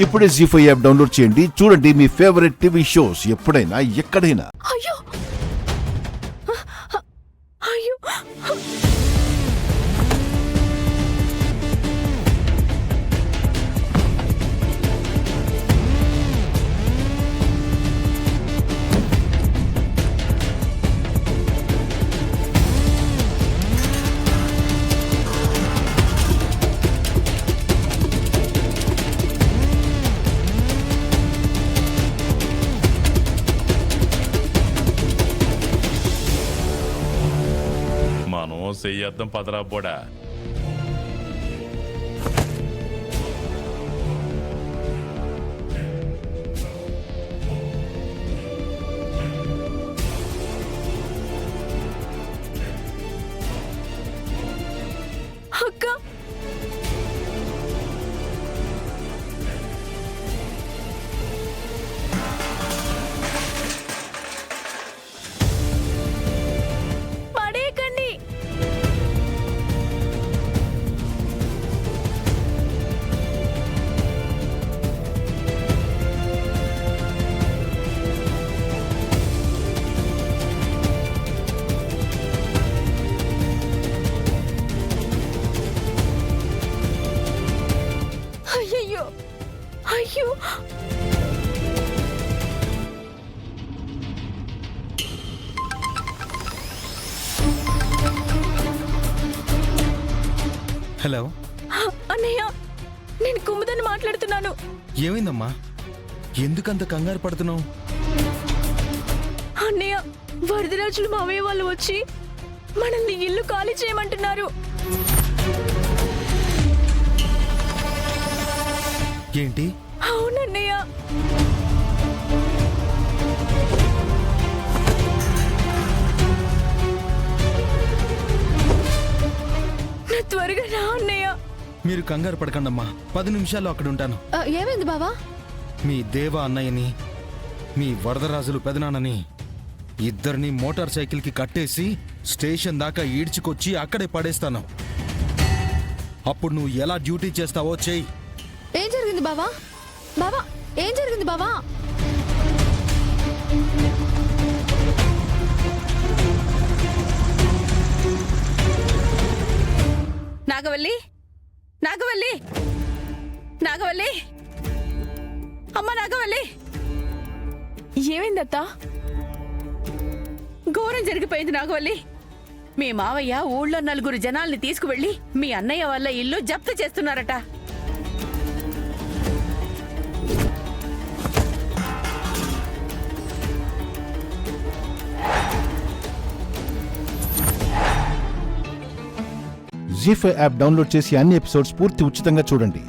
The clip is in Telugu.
ఇప్పుడే జీ5 యాప్ డౌన్లోడ్ చేయండి. చూడండి మీ ఫేవరెట్ టీవీ షోస్ ఎప్పుడైనా ఎక్కడైనా. అయ్యో అయ్యో చెయ్యొద్దాం పదరా బోడా. అక్క అయ్యో అయ్యో హలో అన్నయ్య, నేను కుముదని మాట్లాడుతున్నాను. ఏమైందమ్మా? ఎందుకంత కంగారు పడుతున్నావు? అన్నయ్య, వరదరాజులు మావయ్య వాళ్ళు వచ్చి మనల్ని ఇల్లు ఖాళీ చేయమంటున్నారు. ఏంటి? అవునన్నయ్య. నా త్వరగా రా అన్నయ్య. మీరు కంగారు పడకండమ్మా, 10 నిమిషాల్లో అక్కడ ఉంటాను. ఏమైంది బావా? మీ దేవ అన్నయ్యని, మీ వరదరాజులు పెదనాన్నని ఇద్దరిని మోటార్ సైకిల్కి కట్టేసి స్టేషన్ దాకా ఈడ్చుకొచ్చి అక్కడే పడేస్తాను. అప్పుడు నువ్వు ఎలా డ్యూటీ చేస్తావో చెయ్యి. ఏం జరిగింది బావా? బావా, ఏం జరిగింది బావా? నాగవల్లి, నాగవల్లి, నాగవల్లి, అమ్మ నాగవల్లి. ఏమైందత్తా? ఘోరం జరిగిపోయింది నాగవల్లి. మీ మావయ్య ఊళ్ళో 4 జనాల్ని తీసుకువెళ్ళి మీ అన్నయ్య వాళ్ళ ఇల్లు జప్తు చేస్తున్నారట. జీ5 యాప్ డౌన్లోడ్ చేసి అన్ని ఎపిసోడ్స్ పూర్తి ఉచితంగా చూడండి.